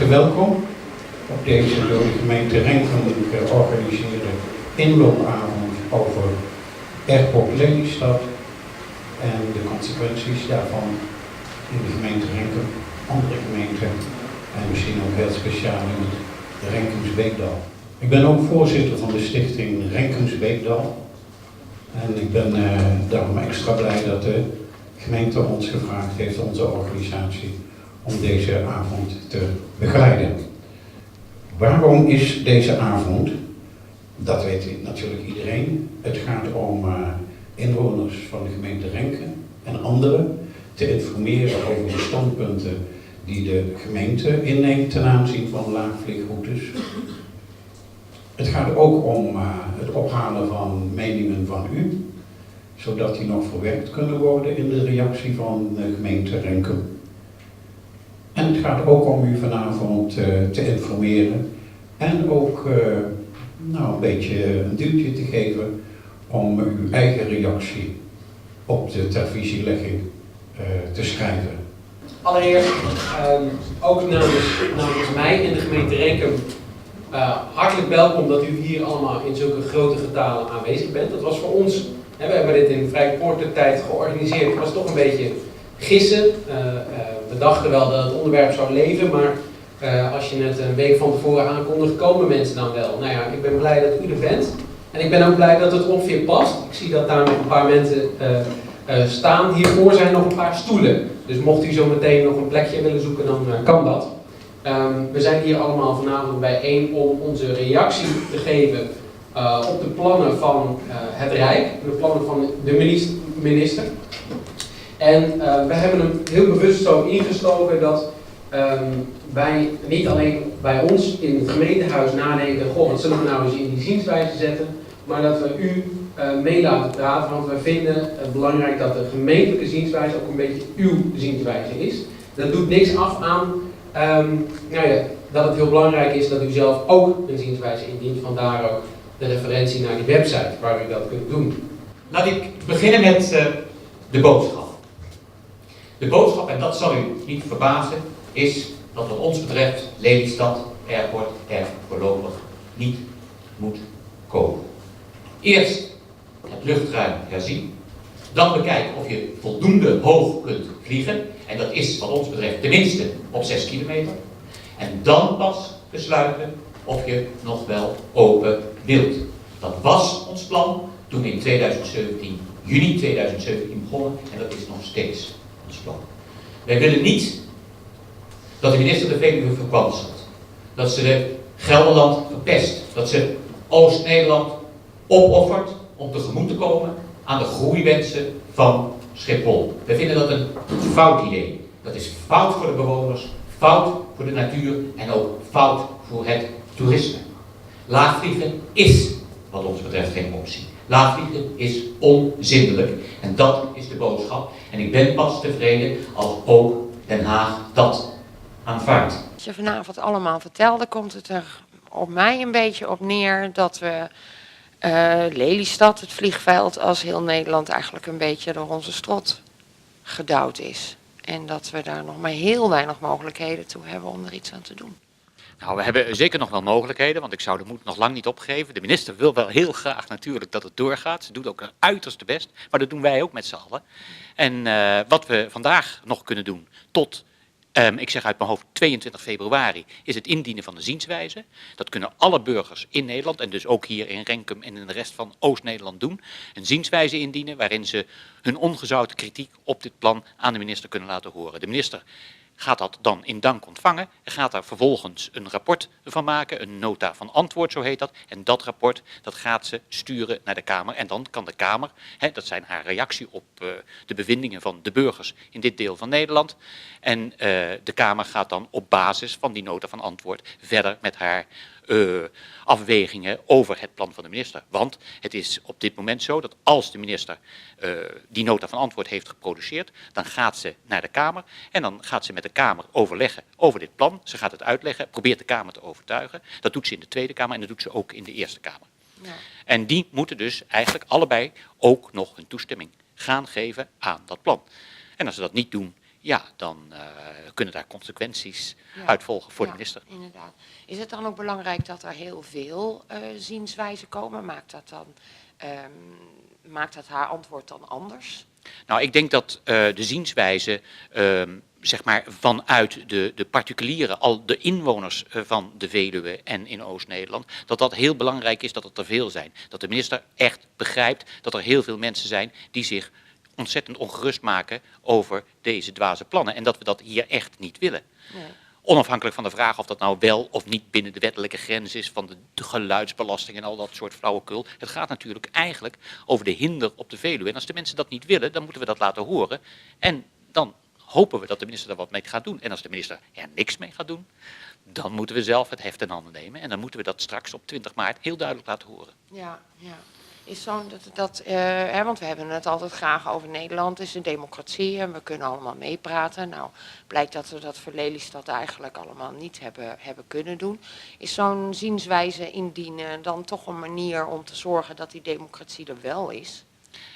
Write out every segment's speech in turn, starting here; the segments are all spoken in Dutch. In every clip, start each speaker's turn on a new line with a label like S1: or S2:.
S1: harte welkom op deze door de gemeente Renkum georganiseerde inloopavond over Airport Lelystad en de consequenties daarvan in de gemeente Renkum, andere gemeenten en misschien ook heel speciaal in het Renkums Beekdal. Ik ben ook voorzitter van de stichting Renkums Beekdal en ik ben daarom extra blij dat de gemeente ons gevraagd heeft, onze organisatie, om deze avond te begeleiden. Waarom is deze avond? Dat weet natuurlijk iedereen. Het gaat om inwoners van de gemeente Renkum en anderen te informeren over de standpunten die de gemeente inneemt ten aanzien van laagvlieghoogtes. Het gaat ook om het ophalen van meningen van u, zodat die nog verwerkt kunnen worden in de reactie van de gemeente Renkum. En het gaat ook om u vanavond te informeren en ook een beetje een duwtje te geven om uw eigen reactie op de televisielegging te schrijven.
S2: Allereerst, ook namens mij en de gemeente Renkum, hartelijk welkom dat u hier allemaal in zulke grote getalen aanwezig bent. Dat was voor ons, we hebben dit in vrij korte tijd georganiseerd, het was toch een beetje gissen. We dachten wel dat het onderwerp zou leven, maar als je het een week van tevoren aankondigt, komen mensen dan wel. Nou ja, ik ben blij dat u er bent. En ik ben ook blij dat het ongeveer past. Ik zie dat daar nog een paar mensen staan. Hiervoor zijn nog een paar stoelen. Dus mocht u zo meteen nog een plekje willen zoeken, dan kan dat. We zijn hier allemaal vanavond bijeen om onze reactie te geven op de plannen van het Rijk. De plannen van de minister. En we hebben hem heel bewust zo ingestoken dat wij niet alleen bij ons in het gemeentehuis nadenken, goh, wat zullen we nou eens in die zienswijze zetten, maar dat we u mee laten praten, want wij vinden het belangrijk dat de gemeentelijke zienswijze ook een beetje uw zienswijze is. Dat doet niks af aan dat het heel belangrijk is dat u zelf ook een zienswijze indient, vandaar ook de referentie naar die website waar u dat kunt doen.
S3: Laat ik beginnen met de boodschap. De boodschap, en dat zal u niet verbazen, is dat wat ons betreft Lelystad Airport er voorlopig niet moet komen. Eerst het luchtruim herzien, dan bekijken of je voldoende hoog kunt vliegen, en dat is wat ons betreft tenminste op 6 kilometer, en dan pas besluiten of je nog wel open wilt. Dat was ons plan toen we in 2017, juni 2017 begonnen, en dat is nog steeds ons plan. Wij willen niet dat de minister de Veluwe verkwanselt, dat ze de Gelderland verpest, dat ze Oost-Nederland opoffert om tegemoet te komen aan de groeiwensen van Schiphol. Wij vinden dat een fout idee. Dat is fout voor de bewoners, fout voor de natuur en ook fout voor het toerisme. Laagvliegen is wat ons betreft geen optie. Laagvliegen is onzindelijk en dat is de boodschap. En ik ben pas tevreden als ook Den Haag dat aanvaardt.
S4: Als je vanavond allemaal vertelde, komt het er op mij een beetje op neer dat we Lelystad, het vliegveld, als heel Nederland eigenlijk een beetje door onze strot gedouwd is. En dat we daar nog maar heel weinig mogelijkheden toe hebben om er iets aan te doen.
S5: Nou, we hebben zeker nog wel mogelijkheden, want ik zou de moed nog lang niet opgeven. De minister wil wel heel graag natuurlijk dat het doorgaat. Ze doet ook haar uiterste best, maar dat doen wij ook met z'n allen. En wat we vandaag nog kunnen doen tot, ik zeg uit mijn hoofd 22 februari, is het indienen van de zienswijze. Dat kunnen alle burgers in Nederland en dus ook hier in Renkum en in de rest van Oost-Nederland doen. Een zienswijze indienen waarin ze hun ongezouten kritiek op dit plan aan de minister kunnen laten horen. De minister gaat dat dan in dank ontvangen en gaat daar vervolgens een rapport van maken, een nota van antwoord, zo heet dat. En dat rapport, dat gaat ze sturen naar de Kamer. En dan kan de Kamer, dat zijn haar reactie op de bevindingen van de burgers in dit deel van Nederland. En de Kamer gaat dan op basis van die nota van antwoord verder met haar afwegingen over het plan van de minister. Want het is op dit moment zo dat als de minister die nota van antwoord heeft geproduceerd, dan gaat ze naar de Kamer en dan gaat ze met de Kamer overleggen over dit plan. Ze gaat het uitleggen, probeert de Kamer te overtuigen. Dat doet ze in de Tweede Kamer en dat doet ze ook in de Eerste Kamer. Ja. En die moeten dus eigenlijk allebei ook nog hun toestemming gaan geven aan dat plan. En als ze dat niet doen ja, dan kunnen daar consequenties uit volgen voor de minister.
S4: Inderdaad. Is het dan ook belangrijk dat er heel veel zienswijzen komen? Maakt dat haar antwoord dan anders?
S5: Nou, ik denk dat de zienswijze, zeg maar vanuit de particulieren, al de inwoners van de Veluwe en in Oost-Nederland, dat heel belangrijk is dat het er veel zijn. Dat de minister echt begrijpt dat er heel veel mensen zijn die zich ontzettend ongerust maken over deze dwaze plannen. En dat we dat hier echt niet willen.
S4: Nee.
S5: Onafhankelijk van de vraag of dat nou wel of niet binnen de wettelijke grens is van de geluidsbelasting en al dat soort flauwekul. Het gaat natuurlijk eigenlijk over de hinder op de Veluwe. En als de mensen dat niet willen, dan moeten we dat laten horen. En dan hopen we dat de minister daar wat mee gaat doen. En als de minister er niks mee gaat doen, dan moeten we zelf het heft in handen nemen. En dan moeten we dat straks op 20 maart heel duidelijk laten horen.
S4: Ja. Is zo want we hebben het altijd graag over Nederland, het is een democratie en we kunnen allemaal meepraten. Nou, blijkt dat we dat voor Lelystad eigenlijk allemaal niet hebben kunnen doen. Is zo'n zienswijze indienen dan toch een manier om te zorgen dat die democratie er wel is?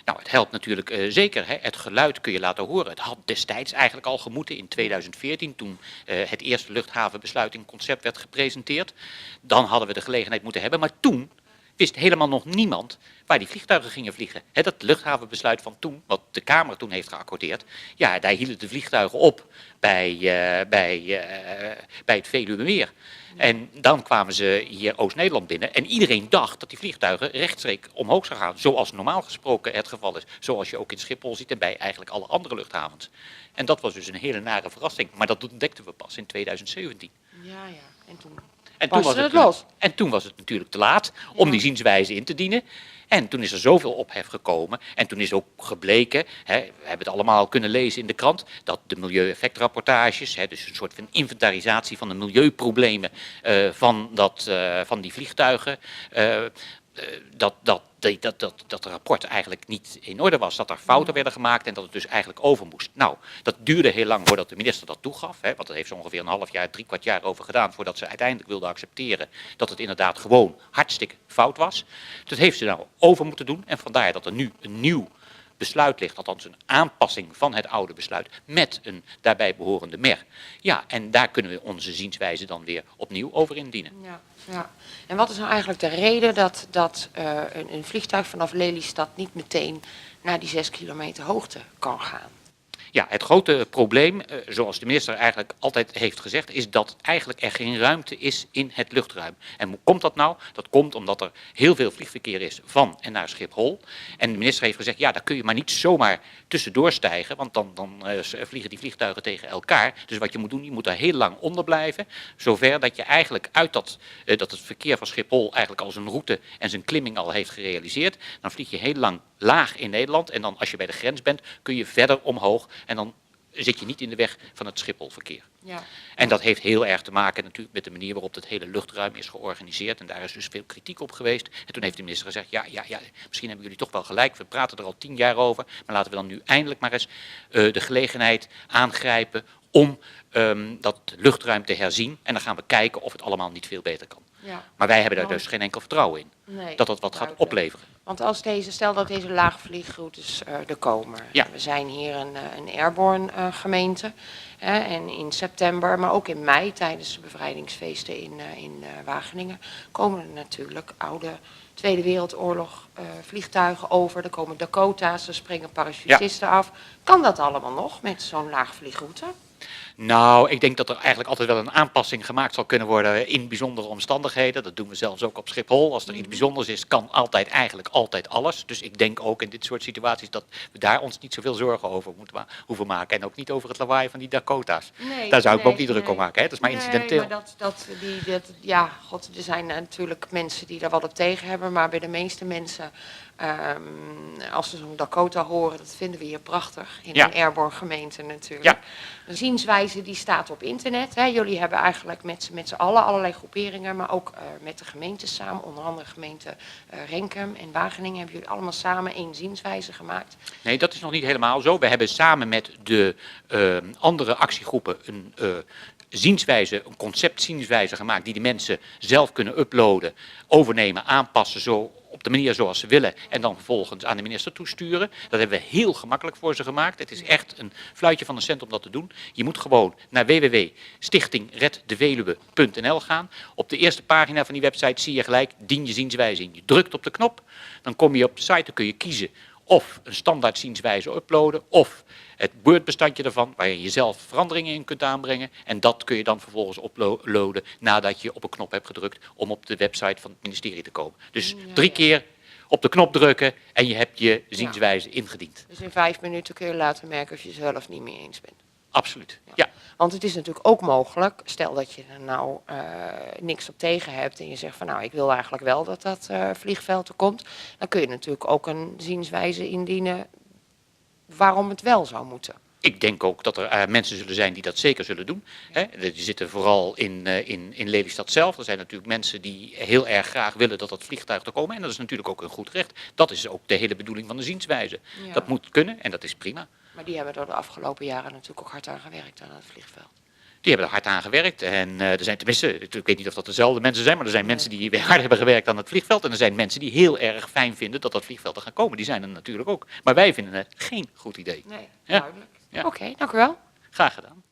S5: Nou, het helpt natuurlijk zeker. Hè. Het geluid kun je laten horen. Het had destijds eigenlijk al gemoeten in 2014, toen het eerste luchthavenbesluit in concept werd gepresenteerd. Dan hadden we de gelegenheid moeten hebben, maar toen wist helemaal nog niemand waar die vliegtuigen gingen vliegen. Dat luchthavenbesluit van toen, wat de Kamer toen heeft geaccordeerd, ja, daar hielden de vliegtuigen op bij het Veluwemeer. En dan kwamen ze hier Oost-Nederland binnen en iedereen dacht dat die vliegtuigen rechtstreeks omhoog zouden gaan, zoals normaal gesproken het geval is. Zoals je ook in Schiphol ziet en bij eigenlijk alle andere luchthavens. En dat was dus een hele nare verrassing, maar dat ontdekten we pas in 2017.
S4: Ja, en toen...
S5: En toen was het natuurlijk te laat om die zienswijze in te dienen. En toen is er zoveel ophef gekomen. En toen is ook gebleken, we hebben het allemaal kunnen lezen in de krant, dat de milieueffectrapportages, dus een soort van inventarisatie van de milieuproblemen van die vliegtuigen, dat rapport eigenlijk niet in orde was. Dat er fouten werden gemaakt en dat het dus eigenlijk over moest. Nou, dat duurde heel lang voordat de minister dat toegaf. Want dat heeft ze ongeveer een half jaar, 3/4 jaar over gedaan voordat ze uiteindelijk wilde accepteren dat het inderdaad gewoon hartstikke fout was. Dat heeft ze nou over moeten doen en vandaar dat er nu een nieuw besluit ligt, althans een aanpassing van het oude besluit met een daarbij behorende MER. Ja, en daar kunnen we onze zienswijze dan weer opnieuw over indienen.
S4: Ja. En wat is nou eigenlijk de reden dat een vliegtuig vanaf Lelystad niet meteen naar die 6 kilometer hoogte kan gaan?
S5: Ja, het grote probleem, zoals de minister eigenlijk altijd heeft gezegd, is dat eigenlijk er geen ruimte is in het luchtruim. En hoe komt dat nou? Dat komt omdat er heel veel vliegverkeer is van en naar Schiphol. En de minister heeft gezegd, ja, daar kun je maar niet zomaar tussendoor stijgen, want dan vliegen die vliegtuigen tegen elkaar. Dus wat je moet doen, je moet daar heel lang onder blijven, zover dat je eigenlijk uit dat het verkeer van Schiphol eigenlijk al zijn route en zijn klimming al heeft gerealiseerd. Dan vlieg je heel lang laag in Nederland en dan als je bij de grens bent, kun je verder omhoog en dan zit je niet in de weg van het Schipholverkeer. Ja. En dat heeft heel erg te maken natuurlijk met de manier waarop het hele luchtruim is georganiseerd. En daar is dus veel kritiek op geweest. En toen heeft de minister gezegd, ja, misschien hebben jullie toch wel gelijk. We praten er al 10 jaar over. Maar laten we dan nu eindelijk maar eens de gelegenheid aangrijpen om dat luchtruim te herzien. En dan gaan we kijken of het allemaal niet veel beter kan. Ja. Maar wij hebben daar dus geen enkel vertrouwen in. Nee, dat wat gaat opleveren.
S4: Want stel dat deze laagvliegroutes er komen.
S5: Ja.
S4: We zijn hier een airborne gemeente. En in september, maar ook in mei tijdens de bevrijdingsfeesten in Wageningen, komen er natuurlijk oude Tweede Wereldoorlog vliegtuigen over. Er komen Dakota's, er springen parachutisten af. Kan dat allemaal nog met zo'n laagvliegroute?
S5: Nou, ik denk dat er eigenlijk altijd wel een aanpassing gemaakt zal kunnen worden in bijzondere omstandigheden. Dat doen we zelfs ook op Schiphol. Als er iets bijzonders is, kan eigenlijk altijd alles. Dus ik denk ook in dit soort situaties dat we daar ons niet zoveel zorgen over hoeven maken. En ook niet over het lawaai van die Dakota's. Daar zou ik me ook niet druk om maken. Dat is maar incidenteel.
S4: Maar er zijn natuurlijk mensen die daar wat op tegen hebben. Maar bij de meeste mensen, als ze zo'n Dakota horen, dat vinden we hier prachtig. In een airborne gemeente natuurlijk. Ja. De zienswijze die staat op internet. Jullie hebben eigenlijk met z'n allen allerlei groeperingen, maar ook met de gemeentes samen, onder andere gemeente Renkum en Wageningen, hebben jullie allemaal samen één zienswijze gemaakt?
S5: Nee, dat is nog niet helemaal zo. We hebben samen met de andere actiegroepen een conceptzienswijze gemaakt die de mensen zelf kunnen uploaden, overnemen, aanpassen, zo op de manier zoals ze willen en dan vervolgens aan de minister toesturen. Dat hebben we heel gemakkelijk voor ze gemaakt. Het is echt een fluitje van een cent om dat te doen. Je moet gewoon naar www.stichtingreddeveluwe.nl gaan. Op de eerste pagina van die website zie je gelijk dien je zienswijze in. Je drukt op de knop, dan kom je op de site, dan kun je kiezen of een standaard zienswijze uploaden of het Word-bestandje ervan, waar je zelf veranderingen in kunt aanbrengen. En dat kun je dan vervolgens uploaden nadat je op een knop hebt gedrukt om op de website van het ministerie te komen. Dus 3 keer op de knop drukken en je hebt je zienswijze ingediend.
S4: Dus in 5 minuten kun je laten merken of je zelf niet mee eens bent.
S5: Absoluut, ja.
S4: Want het is natuurlijk ook mogelijk, stel dat je er nou niks op tegen hebt en je zegt van nou ik wil eigenlijk wel dat dat vliegveld er komt. Dan kun je natuurlijk ook een zienswijze indienen waarom het wel zou moeten.
S5: Ik denk ook dat er mensen zullen zijn die dat zeker zullen doen. Die zitten vooral in Lelystad zelf. Er zijn natuurlijk mensen die heel erg graag willen dat dat vliegtuig er komen. En dat is natuurlijk ook een goed recht. Dat is ook de hele bedoeling van de zienswijze.
S4: Ja.
S5: Dat moet kunnen en dat is prima.
S4: Maar die hebben er de afgelopen jaren natuurlijk ook hard aan gewerkt aan het vliegveld.
S5: Die hebben er hard aan gewerkt. En er zijn tenminste, ik weet niet of dat dezelfde mensen zijn, maar er zijn mensen die hard hebben gewerkt aan het vliegveld. En er zijn mensen die heel erg fijn vinden dat dat vliegveld er gaat komen. Die zijn er natuurlijk ook. Maar wij vinden het geen goed idee.
S4: Nee,
S5: Ja.
S4: duidelijk.
S5: Ja.
S4: Oké, dank u wel.
S5: Graag gedaan.